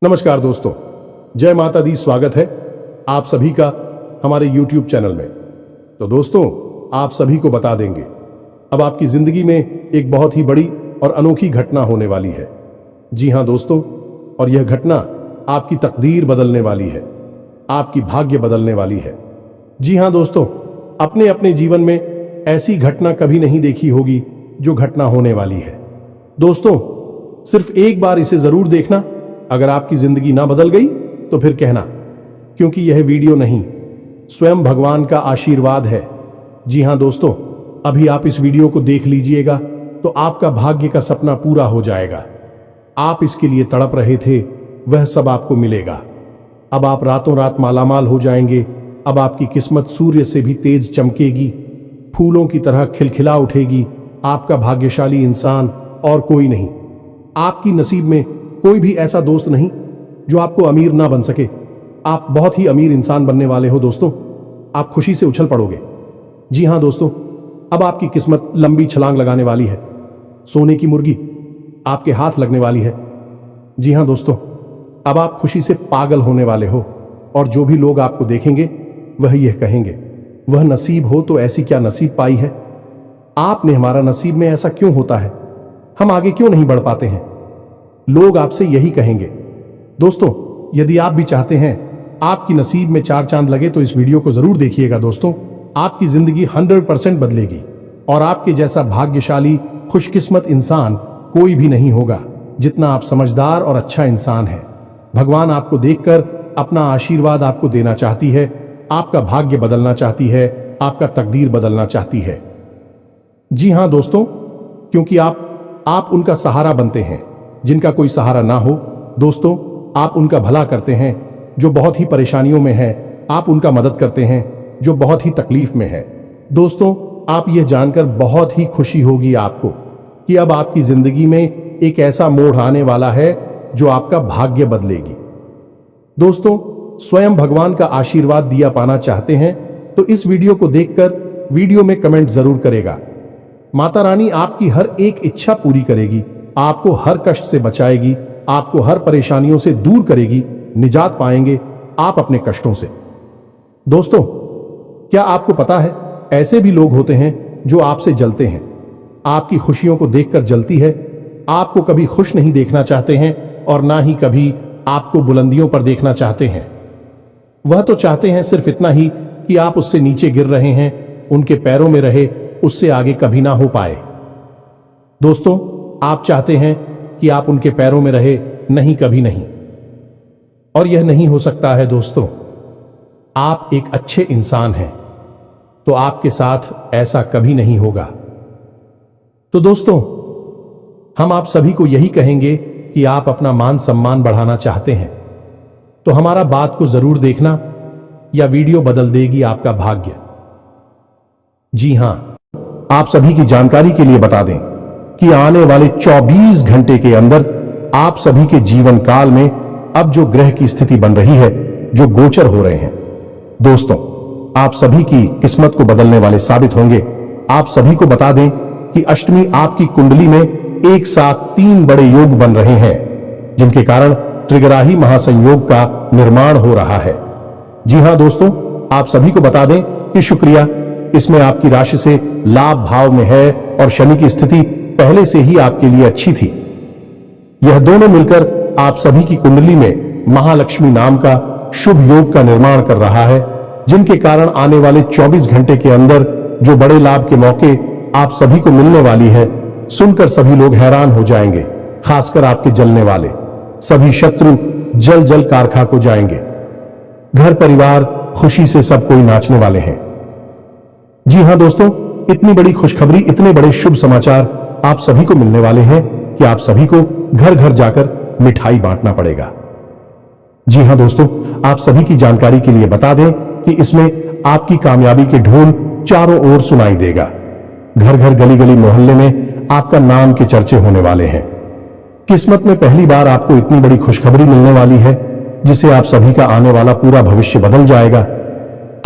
नमस्कार दोस्तों, जय माता दी। स्वागत है आप सभी का हमारे YouTube चैनल में। तो दोस्तों, आप सभी को बता देंगे अब आपकी जिंदगी में एक बहुत ही बड़ी और अनोखी घटना होने वाली है। जी हां दोस्तों, और यह घटना आपकी तकदीर बदलने वाली है, आपकी भाग्य बदलने वाली है। जी हां दोस्तों, अपने अपने जीवन में ऐसी घटना कभी नहीं देखी होगी जो घटना होने वाली है। दोस्तों, सिर्फ एक बार इसे जरूर देखना। अगर आपकी जिंदगी ना बदल गई तो फिर कहना, क्योंकि यह वीडियो नहीं, स्वयं भगवान का आशीर्वाद है। जी हां दोस्तों, अभी आप इस वीडियो को देख लीजिएगा तो आपका भाग्य का सपना पूरा हो जाएगा। आप इसके लिए तड़प रहे थे, वह सब आपको मिलेगा। अब आप रातों रात मालामाल हो जाएंगे। अब आपकी किस्मत सूर्य से भी तेज चमकेगी, फूलों की तरह खिलखिला उठेगी। आपका भाग्यशाली इंसान और कोई नहीं। आपकी नसीब में कोई भी ऐसा दोस्त नहीं जो आपको अमीर ना बन सके। आप बहुत ही अमीर इंसान बनने वाले हो दोस्तों। आप खुशी से उछल पड़ोगे। जी हां दोस्तों, अब आपकी किस्मत लंबी छलांग लगाने वाली है। सोने की मुर्गी आपके हाथ लगने वाली है। जी हां दोस्तों, अब आप खुशी से पागल होने वाले हो और जो भी लोग आपको देखेंगे वह यह कहेंगे, वह नसीब हो तो ऐसी क्या नसीब पाई है। आपने हमारा नसीब में ऐसा क्यों होता है, हम आगे क्यों नहीं बढ़ पाते हैं। लोग आपसे यही कहेंगे। दोस्तों, यदि आप भी चाहते हैं आपकी नसीब में चार चांद लगे तो इस वीडियो को जरूर देखिएगा दोस्तों। आपकी जिंदगी 100% बदलेगी और आपके जैसा भाग्यशाली खुशकिस्मत इंसान कोई भी नहीं होगा जितना आप समझदार और अच्छा इंसान है। भगवान आपको देखकर अपना आशीर्वाद आपको देना चाहती है, आपका भाग्य बदलना चाहती है, आपका तकदीर बदलना चाहती है। जी हां दोस्तों, क्योंकि आप उनका सहारा बनते हैं जिनका कोई सहारा ना हो। दोस्तों, आप उनका भला करते हैं जो बहुत ही परेशानियों में है। आप उनका मदद करते हैं जो बहुत ही तकलीफ में है। दोस्तों, आप यह जानकर बहुत ही खुशी होगी आपको कि अब आपकी जिंदगी में एक ऐसा मोड़ आने वाला है जो आपका भाग्य बदलेगी। दोस्तों, स्वयं भगवान का आशीर्वाद दिया पाना चाहते हैं तो इस वीडियो को देखकर वीडियो में कमेंट जरूर करेगा। माता रानी आपकी हर एक इच्छा पूरी करेगी, आपको हर कष्ट से बचाएगी, आपको हर परेशानियों से दूर करेगी। निजात पाएंगे आप अपने कष्टों से। दोस्तों, क्या आपको पता है ऐसे भी लोग होते हैं जो आपसे जलते हैं, आपकी खुशियों को देखकर जलती है। आपको कभी खुश नहीं देखना चाहते हैं और ना ही कभी आपको बुलंदियों पर देखना चाहते हैं। वह तो चाहते हैं सिर्फ इतना ही कि आप उससे नीचे गिर रहे हैं, उनके पैरों में रहे, उससे आगे कभी ना हो पाए। दोस्तों, आप चाहते हैं कि आप उनके पैरों में रहे, नहीं कभी नहीं। और यह नहीं हो सकता है दोस्तों। आप एक अच्छे इंसान हैं तो आपके साथ ऐसा कभी नहीं होगा। तो दोस्तों, हम आप सभी को यही कहेंगे कि आप अपना मान सम्मान बढ़ाना चाहते हैं तो हमारा बात को जरूर देखना, या वीडियो बदल देगी आपका भाग्य। जी हां, आप सभी की जानकारी के लिए बता दें कि आने वाले 24 घंटे के अंदर आप सभी के जीवन काल में अब जो ग्रह की स्थिति बन रही है, जो गोचर हो रहे हैं, दोस्तों, आप सभी की किस्मत को बदलने वाले साबित होंगे। आप सभी को बता दें कि अष्टमी आपकी कुंडली में एक साथ 3 बड़े योग बन रहे हैं जिनके कारण त्रिग्राही महासंयोग का निर्माण हो रहा है। जी हां दोस्तों, आप सभी को बता दें कि शुक्रिया, इसमें आपकी राशि से लाभ भाव में है और शनि की स्थिति पहले से ही आपके लिए अच्छी थी। यह दोनों मिलकर आप सभी की कुंडली में महालक्ष्मी नाम का शुभ योग का निर्माण कर रहा है, जिनके कारण आने वाले 24 घंटे के अंदर जो बड़े लाभ के मौके आप सभी को मिलने वाली है, सुनकर सभी लोग हैरान हो जाएंगे। खासकर आपके जलने वाले सभी शत्रु जल जल कारखा को जाएंगे। घर परिवार खुशी से सब कोई नाचने वाले हैं। जी हां दोस्तों, इतनी बड़ी खुशखबरी, इतने बड़े शुभ समाचार आप सभी को मिलने वाले हैं कि आप सभी को घर घर जाकर मिठाई बांटना पड़ेगा। जी हां दोस्तों, आप सभी की जानकारी के लिए बता दें कि इसमें आपकी कामयाबी के ढोल चारों ओर सुनाई देगा। घर घर गली गली मोहल्ले में आपका नाम के चर्चे होने वाले हैं। किस्मत में पहली बार आपको इतनी बड़ी खुशखबरी मिलने वाली है जिसे आप सभी का आने वाला पूरा भविष्य बदल जाएगा।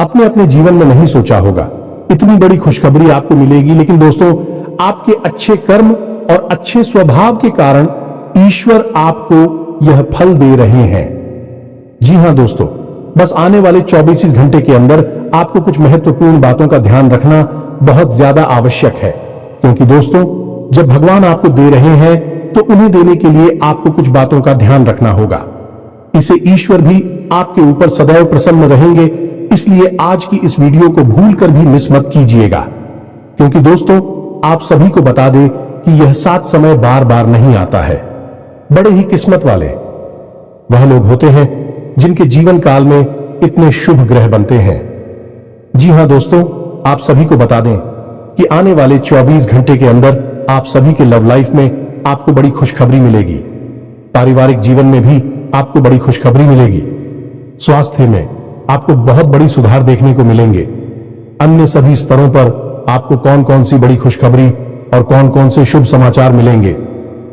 अपने अपने जीवन में नहीं सोचा होगा इतनी बड़ी खुशखबरी आपको मिलेगी, लेकिन दोस्तों, आपके अच्छे कर्म और अच्छे स्वभाव के कारण ईश्वर आपको यह फल दे रहे हैं। जी हां दोस्तों, बस आने वाले 24 घंटे के अंदर आपको कुछ महत्वपूर्ण बातों का ध्यान रखना बहुत ज्यादा आवश्यक है, क्योंकि दोस्तों जब भगवान आपको दे रहे हैं तो उन्हें देने के लिए आपको कुछ बातों का ध्यान रखना होगा। इसे ईश्वर भी आपके ऊपर सदैव प्रसन्न रहेंगे, इसलिए आज की इस वीडियो को भूलकर भी मिस मत कीजिएगा, क्योंकि दोस्तों आप सभी को बता दें कि यह साथ समय बार बार नहीं आता है। बड़े ही किस्मत वाले वह लोग होते हैं जिनके जीवन काल में इतने शुभ ग्रह बनते हैं। जी हां दोस्तों, आप सभी को बता दें कि आने वाले 24 घंटे के अंदर आप सभी के लव लाइफ में आपको बड़ी खुशखबरी मिलेगी। पारिवारिक जीवन में भी आपको बड़ी खुशखबरी मिलेगी। स्वास्थ्य में आपको बहुत बड़ी सुधार देखने को मिलेंगे। अन्य सभी स्तरों पर आपको कौन कौन सी बड़ी खुशखबरी और कौन कौन से शुभ समाचार मिलेंगे,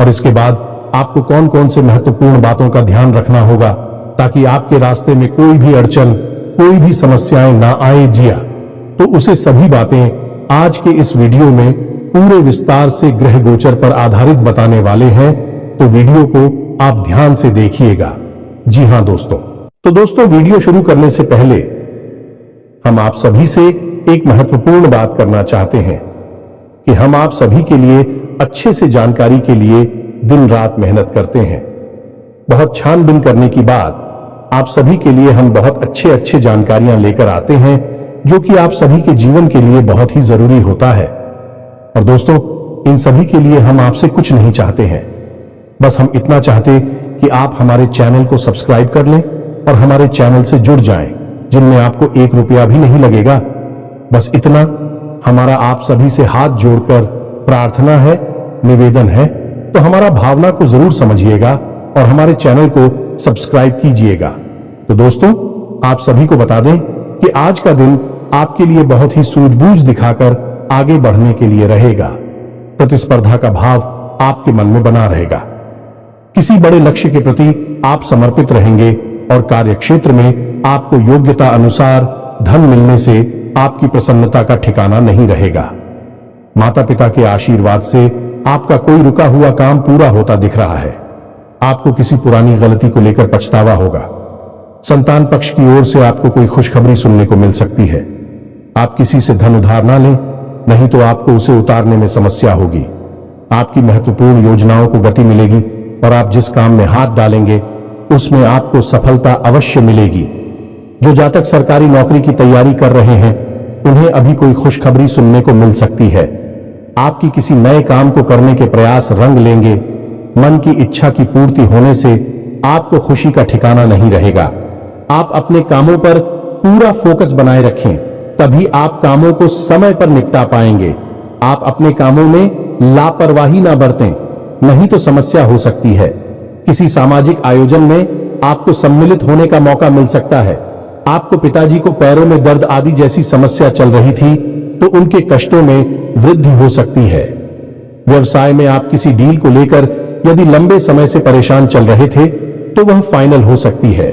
और इसके बाद आपको कौन कौन से महत्वपूर्ण बातों का ध्यान रखना होगा ताकि आपके रास्ते में कोई भी अड़चन, कोई भी समस्याएं ना आए जिया, तो उसे सभी बातें आज के इस वीडियो में पूरे विस्तार से ग्रह गोचर पर आधारित बताने वाले हैं। तो वीडियो को आप ध्यान से देखिएगा। जी हां दोस्तों, तो दोस्तों वीडियो शुरू करने से पहले हम आप सभी से एक महत्वपूर्ण बात करना चाहते हैं कि हम आप सभी के लिए अच्छे से जानकारी के लिए दिन रात मेहनत करते हैं। बहुत छानबीन करने के बाद आप सभी के लिए हम बहुत अच्छे जानकारियां लेकर आते हैं, जो कि आप सभी के जीवन के लिए बहुत ही जरूरी होता है। और दोस्तों इन सभी के लिए हम आपसे कुछ नहीं चाहते हैं, बस हम इतना चाहते कि आप हमारे चैनल को सब्सक्राइब कर लें और हमारे चैनल से जुड़ जाएं, जिनमें आपको 1 रुपया भी नहीं लगेगा। बस इतना हमारा आप सभी से हाथ जोड़कर प्रार्थना है, निवेदन है। तो हमारा भावना को जरूर समझिएगा और हमारे चैनल को सब्सक्राइब कीजिएगा। तो दोस्तों आप सभी को बता दें कि आज का दिन आपके लिए बहुत ही सूझबूझ दिखाकर आगे बढ़ने के लिए रहेगा। प्रतिस्पर्धा का भाव आपके मन में बना रहेगा। किसी बड़े लक्ष्य के प्रति आप समर्पित रहेंगे और कार्यक्षेत्र में आपको योग्यता अनुसार धन मिलने से आपकी प्रसन्नता का ठिकाना नहीं रहेगा। माता पिता के आशीर्वाद से आपका कोई रुका हुआ काम पूरा होता दिख रहा है। आपको किसी पुरानी गलती को लेकर पछतावा होगा। संतान पक्ष की ओर से आपको कोई खुशखबरी सुनने को मिल सकती है। आप किसी से धन उधार ना लें, नहीं तो आपको उसे उतारने में समस्या होगी। आपकी महत्वपूर्ण योजनाओं को गति मिलेगी और आप जिस काम में हाथ डालेंगे उसमें आपको सफलता अवश्य मिलेगी। जो जातक सरकारी नौकरी की तैयारी कर रहे हैं उन्हें अभी कोई खुशखबरी सुनने को मिल सकती है। आपकी किसी नए काम को करने के प्रयास रंग लेंगे। मन की इच्छा की पूर्ति होने से आपको खुशी का ठिकाना नहीं रहेगा। आप अपने कामों पर पूरा फोकस बनाए रखें, तभी आप कामों को समय पर निपटा पाएंगे। आप अपने कामों में लापरवाही ना बरतें, नहीं तो समस्या हो सकती है। किसी सामाजिक आयोजन में आपको सम्मिलित होने का मौका मिल सकता है। आपको पिताजी को पैरों में दर्द आदि जैसी समस्या चल रही थी तो उनके कष्टों में वृद्धि हो सकती है। व्यवसाय में आप किसी डील को लेकर यदि लंबे समय से परेशान चल रहे थे तो वह फाइनल हो सकती है।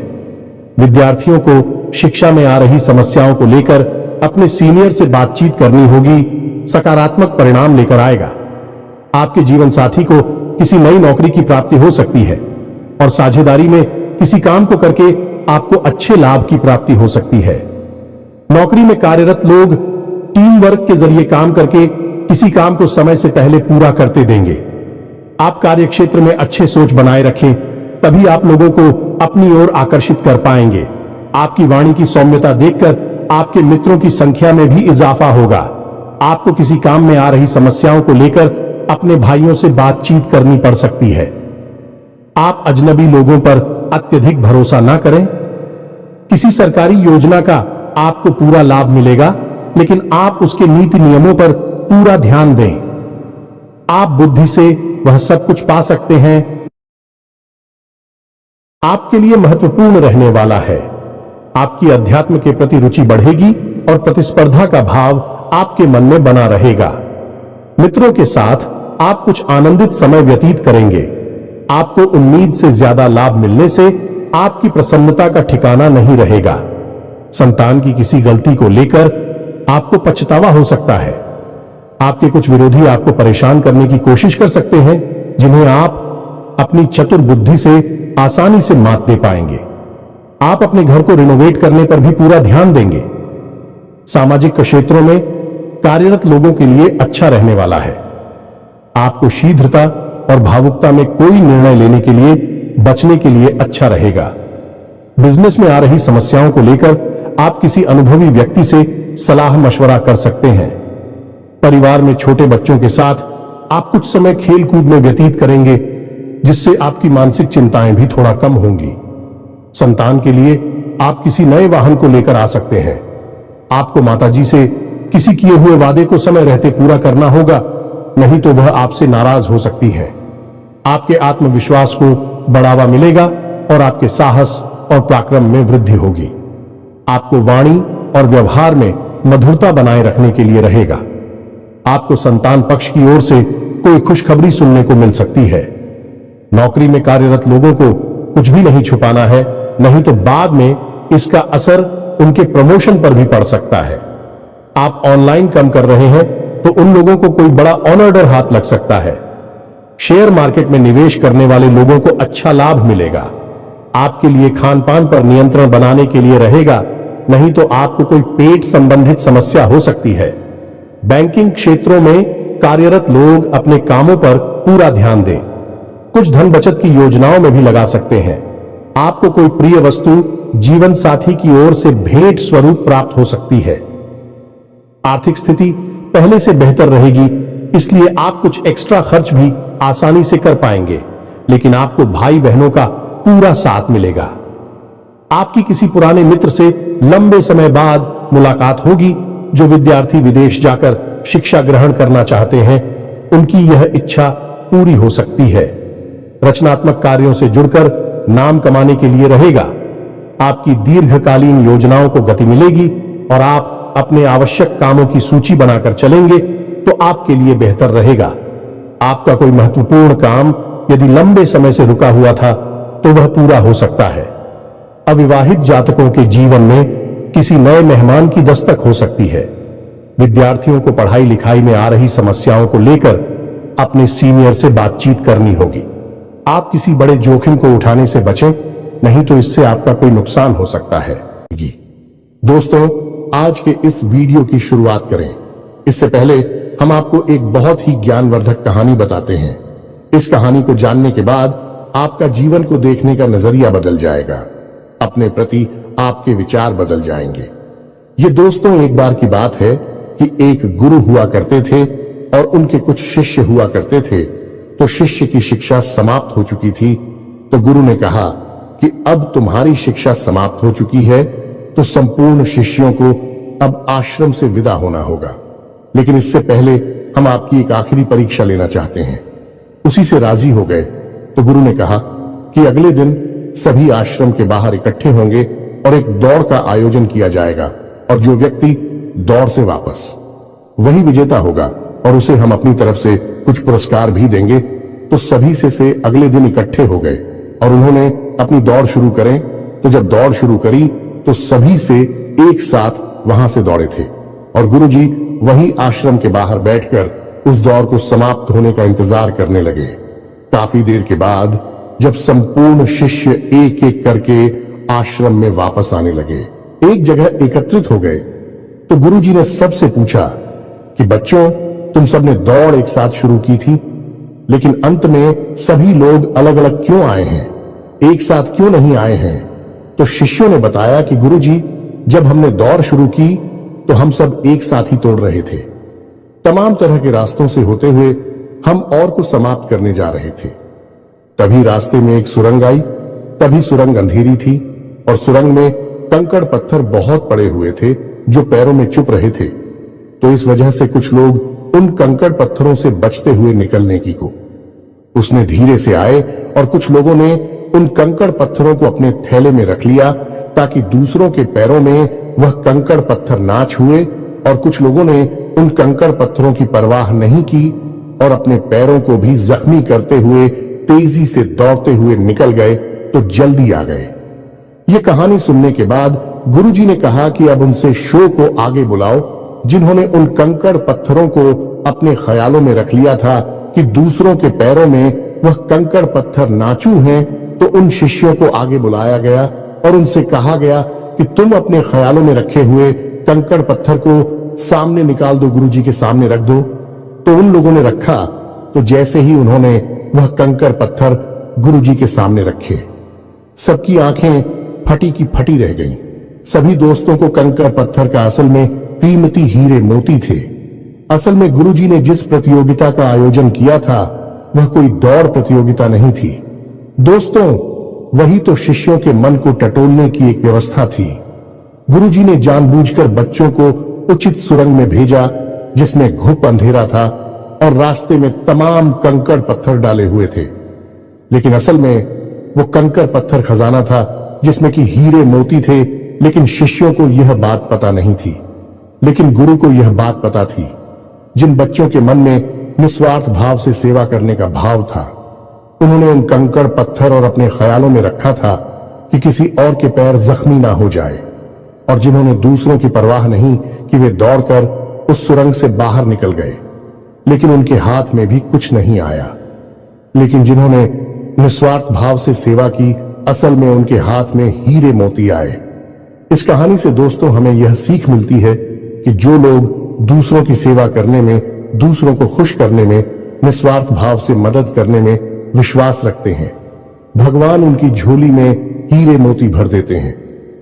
विद्यार्थियों को शिक्षा में आ रही समस्याओं को लेकर अपने सीनियर से बातचीत करनी होगी, सकारात्मक परिणाम लेकर आएगा। आपके जीवन साथी को किसी नई नौकरी की प्राप्ति हो सकती है और साझेदारी में किसी काम को करके आपको अच्छे लाभ की प्राप्ति हो सकती है। नौकरी में कार्यरत लोग टीम वर्क के जरिए काम करके किसी काम को समय से पहले पूरा करते देंगे। आप कार्यक्षेत्र में अच्छे सोच बनाए रखें, तभी आप लोगों को अपनी ओर आकर्षित कर पाएंगे। आपकी वाणी की सौम्यता देखकर आपके मित्रों की संख्या में भी इजाफा होगा। आपको किसी काम में आ रही समस्याओं को लेकर अपने भाइयों से बातचीत करनी पड़ सकती है। आप अजनबी लोगों पर अत्यधिक भरोसा ना करें। किसी सरकारी योजना का आपको पूरा लाभ मिलेगा, लेकिन आप उसके नीति नियमों पर पूरा ध्यान दें। आप बुद्धि से वह सब कुछ पा सकते हैं। आपके लिए महत्वपूर्ण रहने वाला है। आपकी अध्यात्म के प्रति रुचि बढ़ेगी और प्रतिस्पर्धा का भाव आपके मन में बना रहेगा। मित्रों के साथ आप कुछ आनंदित समय व्यतीत करेंगे। आपको उम्मीद से ज्यादा लाभ मिलने से आपकी प्रसन्नता का ठिकाना नहीं रहेगा। संतान की किसी गलती को लेकर आपको पछतावा हो सकता है। आपके कुछ विरोधी आपको परेशान करने की कोशिश कर सकते हैं, जिन्हें आप अपनी चतुर बुद्धि से आसानी से मात दे पाएंगे। आप अपने घर को रिनोवेट करने पर भी पूरा ध्यान देंगे। सामाजिक क्षेत्रों में कार्यरत लोगों के लिए अच्छा रहने वाला है। आपको शीघ्रता और भावुकता में कोई निर्णय लेने के लिए बचने के लिए अच्छा रहेगा। बिजनेस में आ रही समस्याओं को लेकर आप किसी अनुभवी व्यक्ति से सलाह मशवरा कर सकते हैं। परिवार में छोटे बच्चों के साथ आप कुछ समय खेल कूद में व्यतीत करेंगे, जिससे आपकी मानसिक चिंताएं भी थोड़ा कम होंगी। संतान के लिए आप किसी नए वाहन को लेकर आ सकते हैं। आपको माताजी से किसी किए हुए वादे को समय रहते पूरा करना होगा, नहीं तो वह आपसे नाराज हो सकती है। आपके आत्मविश्वास को बढ़ावा मिलेगा और आपके साहस और पराक्रम में वृद्धि होगी। आपको वाणी और व्यवहार में मधुरता बनाए रखने के लिए रहेगा। आपको संतान पक्ष की ओर से कोई खुशखबरी सुनने को मिल सकती है। नौकरी में कार्यरत लोगों को कुछ भी नहीं छुपाना है, नहीं तो बाद में इसका असर उनके प्रमोशन पर भी पड़ सकता है। आप ऑनलाइन काम कर रहे हैं तो उन लोगों को कोई बड़ा ऑनर हाथ लग सकता है। शेयर मार्केट में निवेश करने वाले लोगों को अच्छा लाभ मिलेगा। आपके लिए खान पान पर नियंत्रण बनाने के लिए रहेगा, नहीं तो आपको कोई पेट संबंधित समस्या हो सकती है। बैंकिंग क्षेत्रों में कार्यरत लोग अपने कामों पर पूरा ध्यान दें। कुछ धन बचत की योजनाओं में भी लगा सकते हैं। आपको कोई प्रिय वस्तु जीवन साथी की ओर से भेंट स्वरूप प्राप्त हो सकती है। आर्थिक स्थिति पहले से बेहतर रहेगी, इसलिए आप कुछ एक्स्ट्रा खर्च भी आसानी से कर पाएंगे, लेकिन आपको भाई बहनों का पूरा साथ मिलेगा। आपकी किसी पुराने मित्र से लंबे समय बाद मुलाकात होगी। जो विद्यार्थी विदेश जाकर शिक्षा ग्रहण करना चाहते हैं, उनकी यह इच्छा पूरी हो सकती है। रचनात्मक कार्यों से जुड़कर नाम कमाने के लिए रहेगा। आपकी दीर्घकालीन योजनाओं को गति मिलेगी और आप अपने आवश्यक कामों की सूची बनाकर चलेंगे तो आपके लिए बेहतर रहेगा। आपका कोई महत्वपूर्ण काम यदि लंबे समय से रुका हुआ था तो वह पूरा हो सकता है। अविवाहित जातकों के जीवन में किसी नए मेहमान की दस्तक हो सकती है। विद्यार्थियों को पढ़ाई लिखाई में आ रही समस्याओं को लेकर अपने सीनियर से बातचीत करनी होगी। आप किसी बड़े जोखिम को उठाने से बचें, नहीं तो इससे आपका कोई नुकसान हो सकता है। दोस्तों, आज के इस वीडियो की शुरुआत करें। इससे पहले हम आपको एक बहुत ही ज्ञानवर्धक कहानी बताते हैं। इस कहानी को जानने के बाद आपका जीवन को देखने का नजरिया बदल जाएगा। अपने प्रति आपके विचार बदल जाएंगे। ये दोस्तों, एक बार की बात है कि एक गुरु हुआ करते थे और उनके कुछ शिष्य हुआ करते थे। तो शिष्य की शिक्षा समाप्त हो चुकी थी, तो गुरु ने कहा कि अब तुम्हारी शिक्षा समाप्त हो चुकी है, तो संपूर्ण शिष्यों को अब आश्रम से विदा होना होगा। लेकिन इससे पहले हम आपकी एक आखिरी परीक्षा लेना चाहते हैं। उसी से राजी हो गए तो गुरु ने कहा कि अगले दिन सभी आश्रम के बाहर इकट्ठे होंगे और एक दौड़ का आयोजन किया जाएगा, और जो व्यक्ति दौड़ से वापस, वही विजेता होगा और उसे हम अपनी तरफ से कुछ पुरस्कार भी देंगे। तो सभी से अगले दिन इकट्ठे हो गए और उन्होंने अपनी दौड़ शुरू करें। तो जब दौड़ शुरू करी तो सभी से एक साथ वहां से दौड़े थे और गुरुजी वही आश्रम के बाहर बैठकर उस दौड़ को समाप्त होने का इंतजार करने लगे। काफी देर के बाद जब संपूर्ण शिष्य एक एक करके आश्रम में वापस आने लगे, एक जगह एकत्रित हो गए, तो गुरुजी ने सबसे पूछा कि बच्चों, तुम सबने दौड़ एक साथ शुरू की थी, लेकिन अंत में सभी लोग अलग अलग क्यों आए हैं, एक साथ क्यों नहीं आए हैं? तो शिष्यों ने बताया कि गुरुजी, जब हमने दौड़ शुरू की तो हम सब एक साथ ही तोड़ रहे थे। तमाम तरह के रास्तों से होते हुए हम और को समाप्त करने जा रहे थे। तभी रास्ते में एक सुरंग आई। तभी सुरंग अंधेरी थी और सुरंग में कंकड़ पत्थर बहुत पड़े हुए थे जो पैरों में चुप रहे थे। तो इस वजह से कुछ लोग उन कंकड़ पत्थरों से बचते हुए निकलने की को उसने धीरे से आए और कुछ लोगों ने उन कंकड़ पत्थरों को अपने थैले में रख लिया ताकि दूसरों के पैरों में वह कंकड़ पत्थर ना छुए, और कुछ लोगों ने उन कंकड़ पत्थरों की परवाह नहीं की और अपने पैरों को भी जख्मी करते हुए तेजी से दौड़ते हुए निकल गए तो जल्दी आ गए। ये कहानी सुनने के बाद गुरुजी ने कहा कि अब उनसे शो को आगे बुलाओ, जिन्होंने उन कंकड़ पत्थरों को अपने ख्यालों में रख लिया था कि दूसरों के पैरों में वह कंकड़ पत्थर नाचू हैं, तो उन शिष्यों को आगे बुलाया गया और उनसे कहा गया कि तुम अपने ख्यालों में रखे हुए कंकड़ पत्थर को सामने निकाल दो, गुरुजी के सामने रख दो। तो उन लोगों ने रखा, तो जैसे ही उन्होंने वह कंकड़ पत्थर गुरुजी के सामने रखे, सबकी आंखें फटी की फटी रह गईं। सभी दोस्तों को कंकड़ पत्थर का असल में कीमती हीरे मोती थे। असल में गुरुजी ने जिस प्रतियोगिता का आयोजन किया था वह कोई दौड़ प्रतियोगिता नहीं थी दोस्तों, वही तो शिष्यों के मन को टटोलने की एक व्यवस्था थी। गुरुजी ने जानबूझकर बच्चों को उचित सुरंग में भेजा जिसमें घुप अंधेरा था और रास्ते में तमाम कंकड़ पत्थर डाले हुए थे, लेकिन असल में वो कंकड़ पत्थर खजाना था जिसमें कि हीरे मोती थे। लेकिन शिष्यों को यह बात पता नहीं थी, लेकिन गुरु को यह बात पता थी। जिन बच्चों के मन में निस्वार्थ भाव से सेवा करने का भाव था, उन्होंने उन कंकड़ पत्थर और अपने ख्यालों में रखा था कि किसी और के पैर जख्मी ना हो जाए, और जिन्होंने दूसरों की परवाह नहीं कि वे दौड़कर उस सुरंग से बाहर निकल गए, लेकिन उनके हाथ में भी कुछ नहीं आया। लेकिन जिन्होंने निस्वार्थ भाव से सेवा की, असल में उनके हाथ में हीरे मोती आए। इस कहानी से दोस्तों हमें यह सीख मिलती है कि जो लोग दूसरों की सेवा करने में, दूसरों को खुश करने में, निस्वार्थ भाव से मदद करने में विश्वास रखते हैं, भगवान उनकी झोली में हीरे मोती भर देते हैं।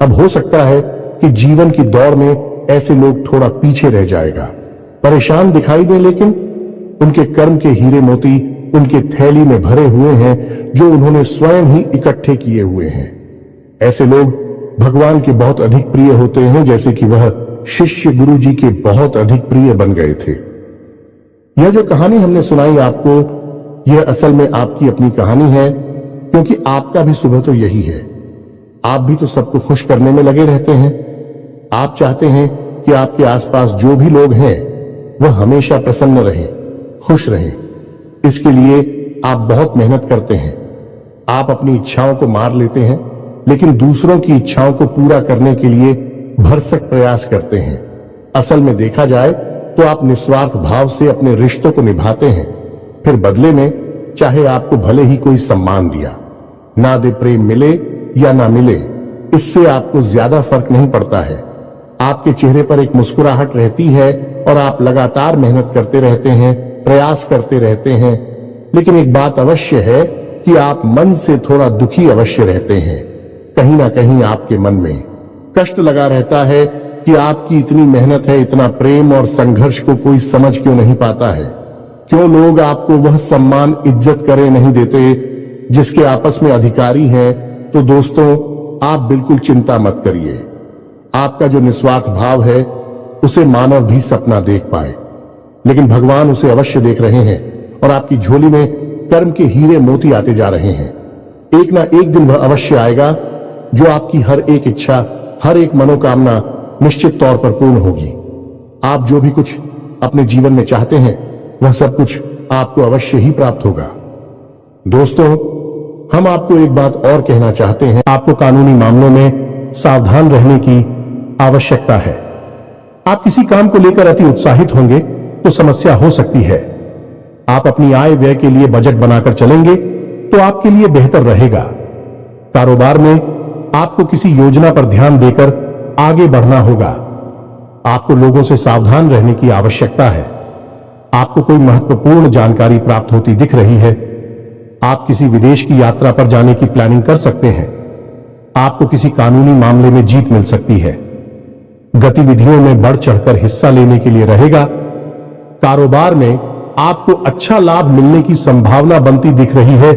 अब हो सकता है कि जीवन की दौड़ में ऐसे लोग थोड़ा पीछे रह जाएगा, परेशान दिखाई दे, लेकिन उनके कर्म के हीरे मोती उनके थैली में भरे हुए हैं जो उन्होंने स्वयं ही इकट्ठे किए हुए हैं। ऐसे लोग भगवान के बहुत अधिक प्रिय होते हैं, जैसे कि वह शिष्य गुरु जी के बहुत अधिक प्रिय बन गए थे। यह जो कहानी हमने सुनाई आपको, यह असल में आपकी अपनी कहानी है, क्योंकि आपका भी सुबह तो यही है। आप भी तो सबको खुश करने में लगे रहते हैं। आप चाहते हैं कि आपके आसपास जो भी लोग हैं वह हमेशा प्रसन्न रहें, खुश रहें। इसके लिए आप बहुत मेहनत करते हैं। आप अपनी इच्छाओं को मार लेते हैं, लेकिन दूसरों की इच्छाओं को पूरा करने के लिए भरसक प्रयास करते हैं। असल में देखा जाए तो आप निस्वार्थ भाव से अपने रिश्तों को निभाते हैं, फिर बदले में चाहे आपको भले ही कोई सम्मान दिया ना दे, प्रेम मिले या ना मिले, इससे आपको ज्यादा फर्क नहीं पड़ता है। आपके चेहरे पर एक मुस्कुराहट रहती है और आप लगातार मेहनत करते रहते हैं, प्रयास करते रहते हैं। लेकिन एक बात अवश्य है कि आप मन से थोड़ा दुखी अवश्य रहते हैं। कहीं ना कहीं आपके मन में कष्ट लगा रहता है कि आपकी इतनी मेहनत है, इतना प्रेम और संघर्ष को कोई समझ क्यों नहीं पाता है। क्यों लोग आपको वह सम्मान, इज्जत करे नहीं देते जिसके आपस में अधिकारी हैं। तो दोस्तों, आप बिल्कुल चिंता मत करिए। आपका जो निस्वार्थ भाव है उसे मानव भी सपना देख पाए, लेकिन भगवान उसे अवश्य देख रहे हैं और आपकी झोली में कर्म के हीरे मोती आते जा रहे हैं। एक ना एक दिन वह अवश्य आएगा जो आपकी हर एक इच्छा, हर एक मनोकामना निश्चित तौर पर पूर्ण होगी। आप जो भी कुछ अपने जीवन में चाहते हैं वह सब कुछ आपको अवश्य ही प्राप्त होगा। दोस्तों, हम आपको एक बात और कहना चाहते हैं। आपको कानूनी मामलों में सावधान रहने की आवश्यकता है। आप किसी काम को लेकर अति उत्साहित होंगे तो समस्या हो सकती है। आप अपनी आय व्यय के लिए बजट बनाकर चलेंगे तो आपके लिए बेहतर रहेगा। कारोबार में आपको किसी योजना पर ध्यान देकर आगे बढ़ना होगा। आपको लोगों से सावधान रहने की आवश्यकता है। आपको कोई महत्वपूर्ण जानकारी प्राप्त होती दिख रही है। आप किसी विदेश की यात्रा पर जाने की प्लानिंग कर सकते हैं। आपको किसी कानूनी मामले में जीत मिल सकती है। गतिविधियों में बढ़ चढ़कर हिस्सा लेने के लिए रहेगा। कारोबार में आपको अच्छा लाभ मिलने की संभावना बनती दिख रही है,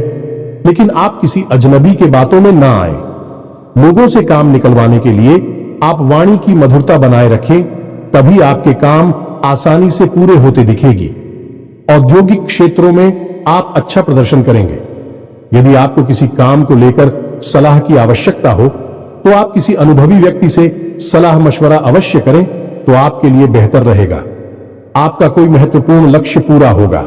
लेकिन आप किसी अजनबी के बातों में ना आए। लोगों से काम निकलवाने के लिए आप वाणी की मधुरता बनाए रखें, तभी आपके काम आसानी से पूरे होते दिखेगी। औद्योगिक क्षेत्रों में आप अच्छा प्रदर्शन करेंगे। यदि आपको किसी काम को लेकर सलाह की आवश्यकता हो तो आप किसी अनुभवी व्यक्ति से सलाह मशवरा अवश्य करें, तो आपके लिए बेहतर रहेगा। आपका कोई महत्वपूर्ण लक्ष्य पूरा होगा।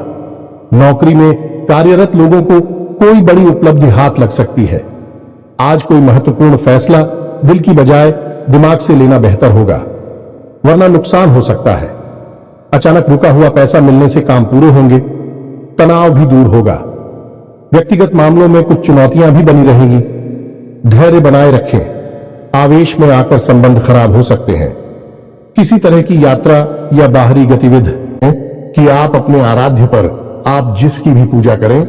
नौकरी में कार्यरत लोगों को कोई बड़ी उपलब्धि हाथ लग सकती है। आज कोई महत्वपूर्ण फैसला दिल की बजाय दिमाग से लेना बेहतर होगा, वरना नुकसान हो सकता है। अचानक रुका हुआ पैसा मिलने से काम पूरे होंगे, तनाव भी दूर होगा। व्यक्तिगत मामलों में कुछ चुनौतियां भी बनी रहेंगी। धैर्य बनाए रखें, आवेश में आकर संबंध खराब हो सकते हैं। किसी तरह की यात्रा या बाहरी गतिविधि कि आप अपने आराध्य पर आप जिसकी भी पूजा करें,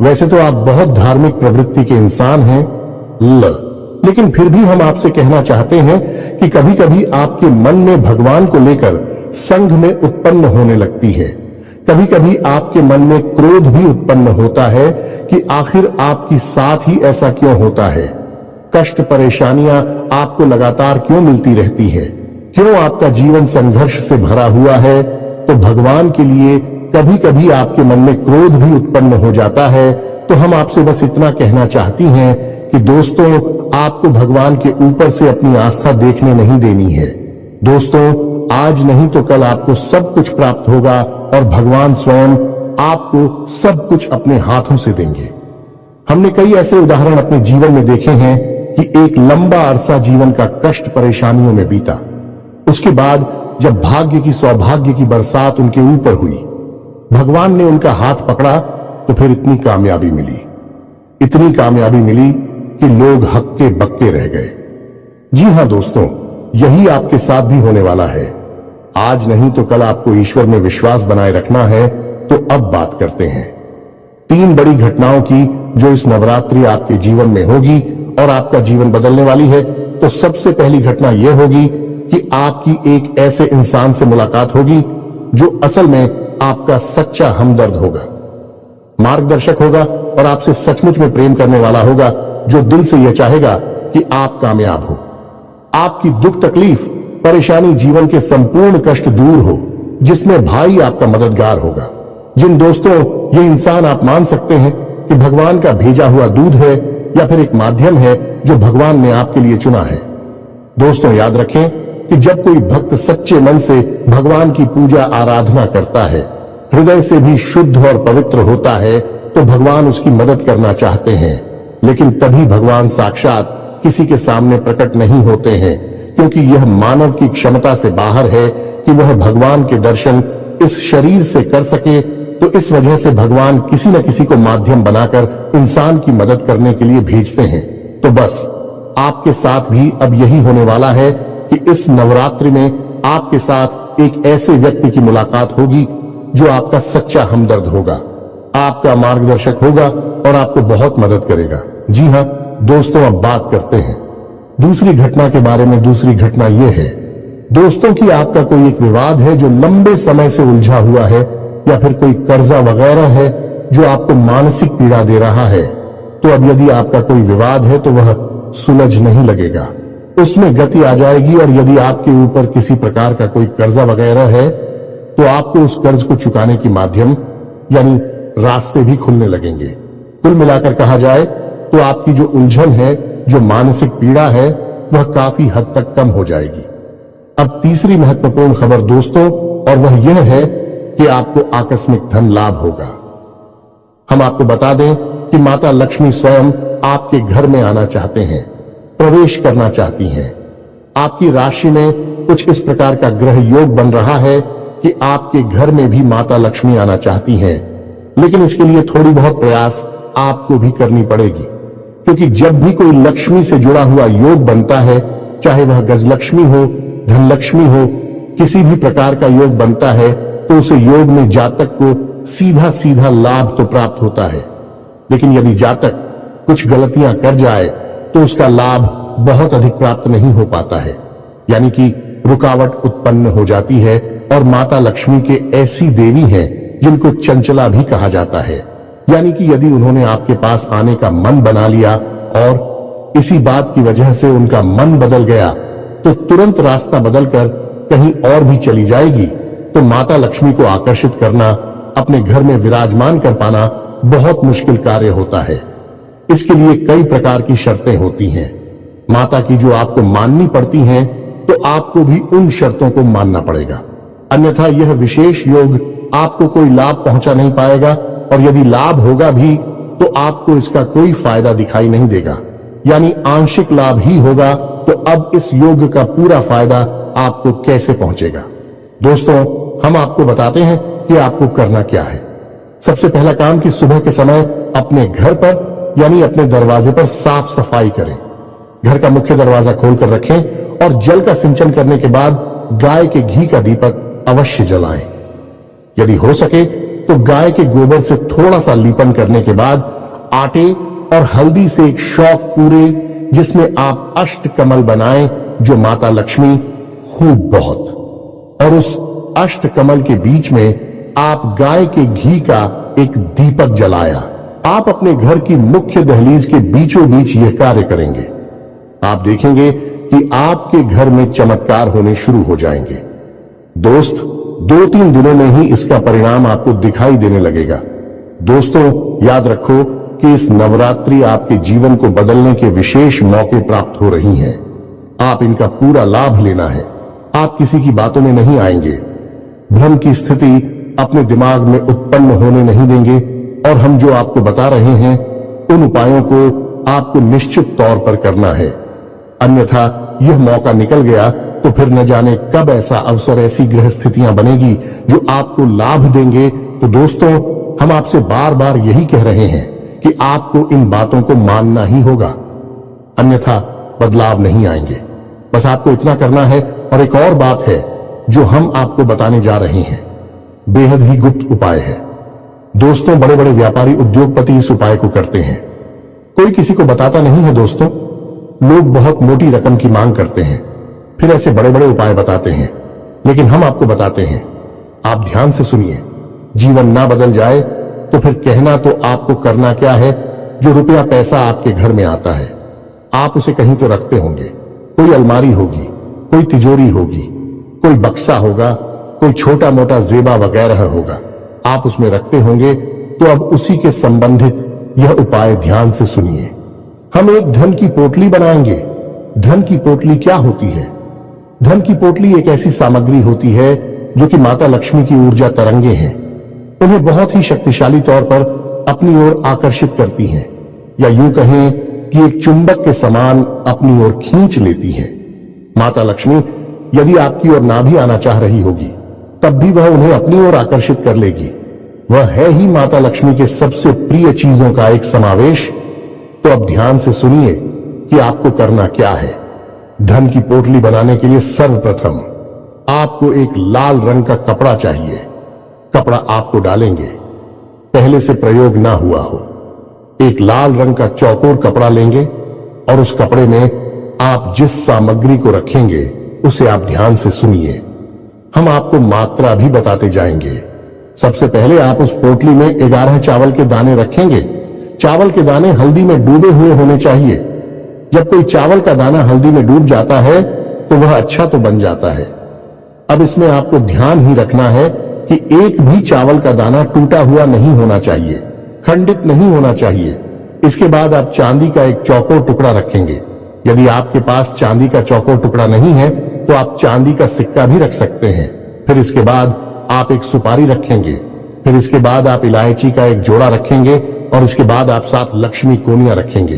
वैसे तो आप बहुत धार्मिक प्रवृत्ति के इंसान हैं, लेकिन फिर भी हम आपसे कहना चाहते हैं कि कभी कभी आपके मन में भगवान को लेकर संघ में उत्पन्न होने लगती है। कभी कभी आपके मन में क्रोध भी उत्पन्न होता है कि आखिर आपके साथ ही ऐसा क्यों होता है। कष्ट परेशानियां आपको लगातार क्यों मिलती रहती है, क्यों आपका जीवन संघर्ष से भरा हुआ है। तो भगवान के लिए कभी कभी आपके मन में क्रोध भी उत्पन्न हो जाता है। तो हम आपसे बस इतना कहना चाहती हैं कि दोस्तों, आपको भगवान के ऊपर से अपनी आस्था देखने नहीं देनी है। दोस्तों, आज नहीं तो कल आपको सब कुछ प्राप्त होगा और भगवान स्वयं आपको सब कुछ अपने हाथों से देंगे। हमने कई ऐसे उदाहरण अपने जीवन में देखे हैं कि एक लंबा अरसा जीवन का कष्ट परेशानियों में बीता। उसके बाद जब भाग्य की सौभाग्य की बरसात उनके ऊपर हुई, भगवान ने उनका हाथ पकड़ा, तो फिर इतनी कामयाबी मिली कि लोग हक्के बक्के रह गए। जी हां दोस्तों, यही आपके साथ भी होने वाला है। आज नहीं तो कल आपको ईश्वर में विश्वास बनाए रखना है। तो अब बात करते हैं 3 बड़ी घटनाओं की जो इस नवरात्रि आपके जीवन में होगी और आपका जीवन बदलने वाली है। तो सबसे पहली घटना यह होगी कि आपकी एक ऐसे इंसान से मुलाकात होगी जो असल में आपका सच्चा हमदर्द होगा, मार्गदर्शक होगा और आपसे सचमुच में प्रेम करने वाला होगा, जो दिल से यह चाहेगा कि आप कामयाब हो, आपकी दुख तकलीफ परेशानी जीवन के संपूर्ण कष्ट दूर हो, जिसमें भाई आपका मददगार होगा। जिन दोस्तों, ये इंसान आप मान सकते हैं कि भगवान का भेजा हुआ दूध है या फिर एक माध्यम है जो भगवान ने आपके लिए चुना है। दोस्तों, याद रखें कि जब कोई भक्त सच्चे मन से भगवान की पूजा आराधना करता है, हृदय से भी शुद्ध और पवित्र होता है, तो भगवान उसकी मदद करना चाहते हैं। लेकिन तभी भगवान साक्षात किसी के सामने प्रकट नहीं होते हैं, क्योंकि यह मानव की क्षमता से बाहर है कि वह भगवान के दर्शन इस शरीर से कर सके। तो इस वजह से भगवान किसी न किसी को माध्यम बनाकर इंसान की मदद करने के लिए भेजते हैं। तो बस आपके साथ भी अब यही होने वाला है कि इस नवरात्रि में आपके साथ एक ऐसे व्यक्ति की मुलाकात होगी जो आपका सच्चा हमदर्द होगा, आपका मार्गदर्शक होगा और आपको बहुत मदद करेगा। जी हां दोस्तों, अब बात करते हैं दूसरी घटना के बारे में। दूसरी घटना यह है दोस्तों कि आपका कोई एक विवाद है जो लंबे समय से उलझा हुआ है, या फिर कोई कर्जा वगैरह है जो आपको मानसिक पीड़ा दे रहा है। तो अब यदि आपका कोई विवाद है तो वह सुलझ नहीं लगेगा, उसमें गति आ जाएगी। और यदि आपके ऊपर किसी प्रकार का कोई कर्जा वगैरह है तो आपको उस कर्ज को चुकाने की माध्यम यानी रास्ते भी खुलने लगेंगे। कुल मिलाकर कहा जाए तो आपकी जो उलझन है, जो मानसिक पीड़ा है, वह काफी हद तक कम हो जाएगी। अब तीसरी महत्वपूर्ण खबर दोस्तों, और वह यह है कि आपको आकस्मिक धन लाभ होगा। हम आपको बता दें कि माता लक्ष्मी स्वयं आपके घर में आना चाहते हैं, प्रवेश करना चाहती हैं। आपकी राशि में कुछ इस प्रकार का ग्रह योग बन रहा है कि आपके घर में भी माता लक्ष्मी आना चाहती हैं। लेकिन इसके लिए थोड़ी बहुत प्रयास आपको भी करनी पड़ेगी, क्योंकि जब भी कोई लक्ष्मी से जुड़ा हुआ योग बनता है, चाहे वह गजलक्ष्मी हो, धनलक्ष्मी हो, किसी भी प्रकार का योग बनता है, तो उस योग में जातक को सीधा सीधा लाभ तो प्राप्त होता है। लेकिन यदि जातक कुछ गलतियां कर जाए तो उसका लाभ बहुत अधिक प्राप्त नहीं हो पाता है, यानी कि रुकावट उत्पन्न हो जाती है। और माता लक्ष्मी के ऐसी देवी हैं जिनको चंचला भी कहा जाता है, यानी कि यदि उन्होंने आपके पास आने का मन बना लिया और इसी बात की वजह से उनका मन बदल गया, तो तुरंत रास्ता बदलकर कहीं और भी चली जाएगी। तो माता लक्ष्मी को आकर्षित करना, अपने घर में विराजमान कर पाना बहुत मुश्किल कार्य होता है। इसके लिए कई प्रकार की शर्तें होती हैं, माता की जो आपको माननी पड़ती हैं, तो आपको भी उन शर्तों को मानना पड़ेगा, अन्यथा यह विशेष योग आपको कोई लाभ पहुंचा नहीं पाएगा। और यदि लाभ होगा भी तो आपको इसका कोई फायदा दिखाई नहीं देगा, यानी आंशिक लाभ ही होगा। तो अब इस योग का पूरा फायदा आपको कैसे पहुंचेगा? दोस्तों, हम आपको बताते हैं कि आपको करना क्या है। सबसे पहला काम कि सुबह के समय अपने घर पर यानी अपने दरवाजे पर साफ सफाई करें। घर का मुख्य दरवाजा खोलकर रखें और जल का सिंचन करने के बाद गाय के घी का दीपक अवश्य जलाएं। यदि हो सके तो गाय के गोबर से थोड़ा सा लीपन करने के बाद आटे और हल्दी से एक शौक पूरे जिसमें आप अष्टकमल बनाएं जो माता लक्ष्मी खूब बहुत, और उस अष्टकमल के बीच में आप गाय के घी का एक दीपक जलाया। आप अपने घर की मुख्य दहलीज के बीचों बीच यह कार्य करेंगे। आप देखेंगे कि आपके घर में चमत्कार होने शुरू हो जाएंगे। दोस्त, 2-3 दिनों में ही इसका परिणाम आपको दिखाई देने लगेगा। दोस्तों, याद रखो कि इस नवरात्रि आपके जीवन को बदलने के विशेष मौके प्राप्त हो रही हैं। आप इनका पूरा लाभ लेना है। आप किसी की बातों में नहीं आएंगे, भ्रम की स्थिति अपने दिमाग में उत्पन्न होने नहीं देंगे, और हम जो आपको बता रहे हैं उन उपायों को आपको निश्चित तौर पर करना है। अन्यथा यह मौका निकल गया तो फिर न जाने कब ऐसा अवसर, ऐसी ग्रह स्थितियां बनेगी जो आपको लाभ देंगे। तो दोस्तों, हम आपसे बार बार यही कह रहे हैं कि आपको इन बातों को मानना ही होगा, अन्यथा बदलाव नहीं आएंगे। बस आपको इतना करना है। और एक और बात है जो हम आपको बताने जा रहे हैं, बेहद ही गुप्त उपाय है। दोस्तों, बड़े बड़े व्यापारी, उद्योगपति इस उपाय को करते हैं, कोई किसी को बताता नहीं है। दोस्तों, लोग बहुत मोटी रकम की मांग करते हैं, फिर ऐसे बड़े बड़े उपाय बताते हैं, लेकिन हम आपको बताते हैं। आप ध्यान से सुनिए। जीवन ना बदल जाए तो फिर कहना तो आपको करना क्या है। जो रुपया पैसा आपके घर में आता है, आप उसे कहीं तो रखते होंगे। कोई अलमारी होगी, कोई तिजोरी होगी, कोई बक्सा होगा, कोई छोटा मोटा जेबा वगैरह होगा, आप उसमें रखते होंगे। तो अब उसी के संबंधित यह उपाय ध्यान से सुनिए। हम एक धन की पोटली बनाएंगे। धन की पोटली क्या होती है? धन की पोटली एक ऐसी सामग्री होती है जो कि माता लक्ष्मी की ऊर्जा तरंगे हैं। उन्हें बहुत ही शक्तिशाली तौर पर अपनी ओर आकर्षित करती हैं, या यूं कहें कि एक चुंबक के समान अपनी ओर खींच लेती हैं। माता लक्ष्मी यदि आपकी ओर ना भी आना चाह रही होगी, तब भी वह उन्हें अपनी ओर आकर्षित कर लेगी। वह है ही माता लक्ष्मी के सबसे प्रिय चीजों का एक समावेश। तो अब ध्यान से सुनिए कि आपको करना क्या है। धन की पोटली बनाने के लिए सर्वप्रथम आपको एक लाल रंग का कपड़ा चाहिए। कपड़ा आपको डालेंगे, पहले से प्रयोग ना हुआ हो। एक लाल रंग का चौकोर कपड़ा लेंगे और उस कपड़े में आप जिस सामग्री को रखेंगे उसे आप ध्यान से सुनिए। हम आपको मात्रा भी बताते जाएंगे। सबसे पहले आप उस पोटली में 11 चावल के दाने रखेंगे। चावल के दाने हल्दी में डूबे हुए होने चाहिए। जब कोई चावल का दाना हल्दी में डूब जाता है तो वह अच्छा तो बन जाता है। अब इसमें आपको ध्यान ही रखना है कि एक भी चावल का दाना टूटा हुआ नहीं होना चाहिए, खंडित नहीं होना चाहिए। इसके बाद आप चांदी का एक चौकोर टुकड़ा रखेंगे। यदि आपके पास चांदी का चौकोर टुकड़ा नहीं है तो आप चांदी का सिक्का भी रख सकते हैं। फिर इसके बाद आप एक सुपारी रखेंगे। फिर इसके बाद आप इलायची का एक जोड़ा रखेंगे, और इसके बाद आप 7 लक्ष्मी कोनियां रखेंगे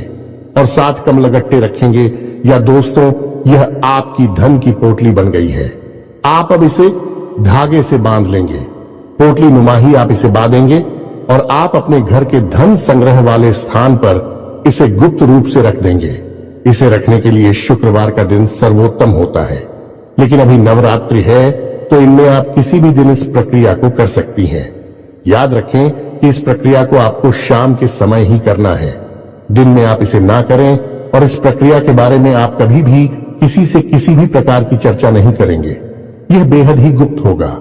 और 7 कमलगट्टे रखेंगे। या दोस्तों, यह आपकी धन की पोटली बन गई है। आप अब इसे धागे से बांध लेंगे। पोटली नुमा ही आप इसे बांधेंगे और आप अपने घर के धन संग्रह वाले स्थान पर इसे गुप्त रूप से रख देंगे। इसे रखने के लिए शुक्रवार का दिन सर्वोत्तम होता है, लेकिन अभी नवरात्रि है तो इनमें आप किसी भी दिन इस प्रक्रिया को कर सकती हैं। याद रखें कि इस प्रक्रिया को आपको शाम के समय ही करना है, दिन में आप इसे ना करें। और इस प्रक्रिया के बारे में आप कभी भी किसी से किसी भी प्रकार की चर्चा नहीं करेंगे। यह बेहद ही गुप्त होगा।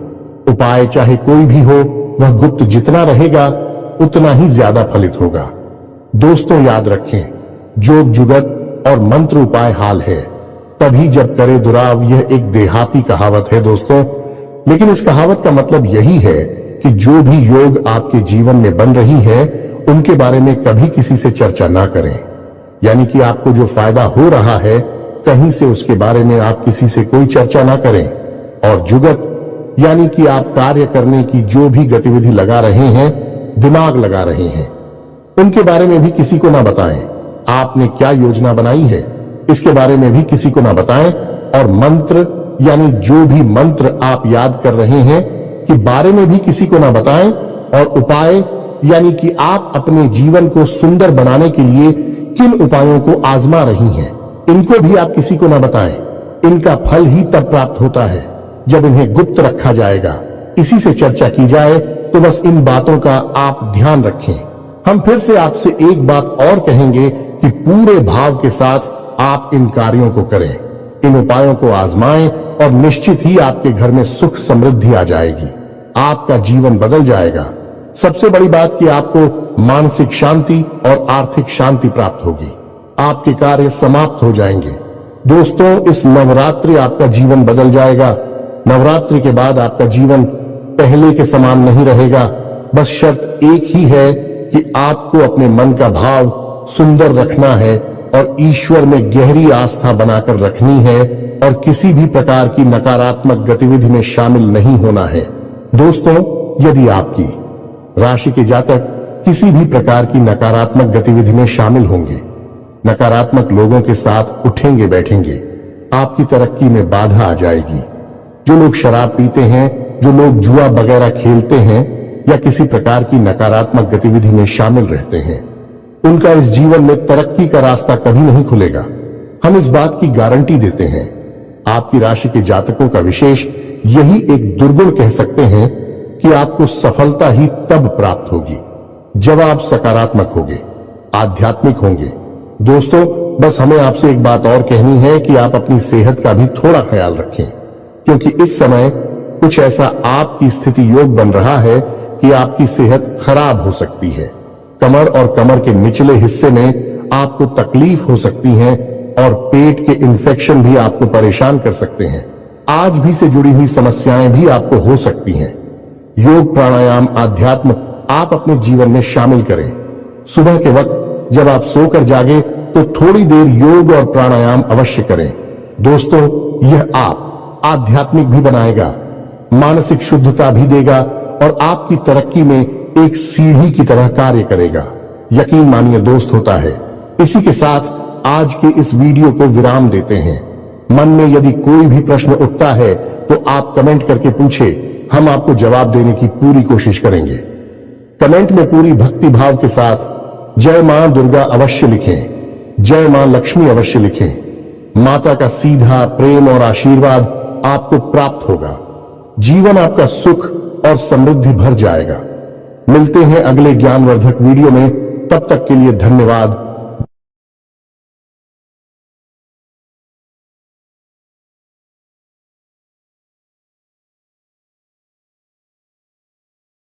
उपाय चाहे कोई भी हो, वह गुप्त जितना रहेगा उतना ही ज्यादा फलित होगा। दोस्तों, याद रखें, जोग जुगत और मंत्र उपाय हाल है, तभी जब करे दुराव। यह एक देहाती कहावत है दोस्तों, लेकिन इस कहावत का मतलब यही है कि जो भी योग आपके जीवन में बन रही है उनके बारे में कभी किसी से चर्चा ना करें। यानी कि आपको जो फायदा हो रहा है कहीं से उसके बारे में आप किसी से कोई चर्चा ना करें। और जुगत यानी कि आप कार्य करने की जो भी गतिविधि लगा रहे हैं, दिमाग लगा रहे हैं, उनके बारे में भी किसी को ना बताएं। आपने क्या योजना बनाई है इसके बारे में भी किसी को ना बताएं। और मंत्र यानी जो भी मंत्र आप याद कर रहे हैं के बारे में भी किसी को ना बताएं। और उपाय यानी कि आप अपने जीवन को सुंदर बनाने के लिए किन उपायों को आजमा रही हैं, इनको भी आप किसी को न बताएं। इनका फल ही तब प्राप्त होता है जब इन्हें गुप्त रखा जाएगा। इसी से चर्चा की जाए तो बस इन बातों का आप ध्यान रखें। हम फिर से आपसे एक बात और कहेंगे कि पूरे भाव के साथ आप इन कार्यों को करें, इन उपायों को आजमाएं और निश्चित ही आपके घर में सुख समृद्धि आ जाएगी, आपका जीवन बदल जाएगा। सबसे बड़ी बात कि आपको मानसिक शांति और आर्थिक शांति प्राप्त होगी, आपके कार्य समाप्त हो जाएंगे। दोस्तों, इस नवरात्रि आपका जीवन बदल जाएगा। नवरात्रि के बाद आपका जीवन पहले के समान नहीं रहेगा। बस शर्त एक ही है कि आपको अपने मन का भाव सुंदर रखना है और ईश्वर में गहरी आस्था बनाकर रखनी है और किसी भी प्रकार की नकारात्मक गतिविधि में शामिल नहीं होना है। दोस्तों, यदि आपकी राशि के जातक किसी भी प्रकार की नकारात्मक गतिविधि में शामिल होंगे, नकारात्मक लोगों के साथ उठेंगे बैठेंगे, आपकी तरक्की में बाधा आ जाएगी। जो लोग शराब पीते हैं, जो लोग जुआ वगैरह खेलते हैं या किसी प्रकार की नकारात्मक गतिविधि में शामिल रहते हैं, उनका इस जीवन में तरक्की का रास्ता कभी नहीं खुलेगा। हम इस बात की गारंटी देते हैं। आपकी राशि के जातकों का विशेष यही एक दुर्गुण कह सकते हैं कि आपको सफलता ही तब प्राप्त होगी जब आप सकारात्मक होंगे, आध्यात्मिक होंगे। दोस्तों, बस हमें आपसे एक बात और कहनी है कि आप अपनी सेहत का भी थोड़ा ख्याल रखें, क्योंकि इस समय कुछ ऐसा आपकी स्थिति योग बन रहा है कि आपकी सेहत खराब हो सकती है। कमर और कमर के निचले हिस्से में आपको तकलीफ हो सकती है और पेट के इन्फेक्शन भी आपको परेशान कर सकते हैं। आज भी से जुड़ी हुई समस्याएं भी आपको हो सकती हैं। योग, प्राणायाम, आध्यात्म आप अपने जीवन में शामिल करें। सुबह के वक्त जब आप सोकर जागे तो थोड़ी देर योग और प्राणायाम अवश्य करें। दोस्तों, यह आप आध्यात्मिक भी बनाएगा, मानसिक शुद्धता भी देगा और आपकी तरक्की में एक सीढ़ी की तरह कार्य करेगा। यकीन मानिए दोस्त, होता है। इसी के साथ आज के इस वीडियो को विराम देते हैं। मन में यदि कोई भी प्रश्न उठता है तो आप कमेंट करके पूछे, हम आपको जवाब देने की पूरी कोशिश करेंगे। कमेंट में पूरी भक्ति भाव के साथ जय मां दुर्गा अवश्य लिखें, जय मां लक्ष्मी अवश्य लिखें। माता का सीधा प्रेम और आशीर्वाद आपको प्राप्त होगा। जीवन आपका सुख और समृद्धि भर जाएगा। मिलते हैं अगले ज्ञानवर्धक वीडियो में। तब तक के लिए धन्यवाद।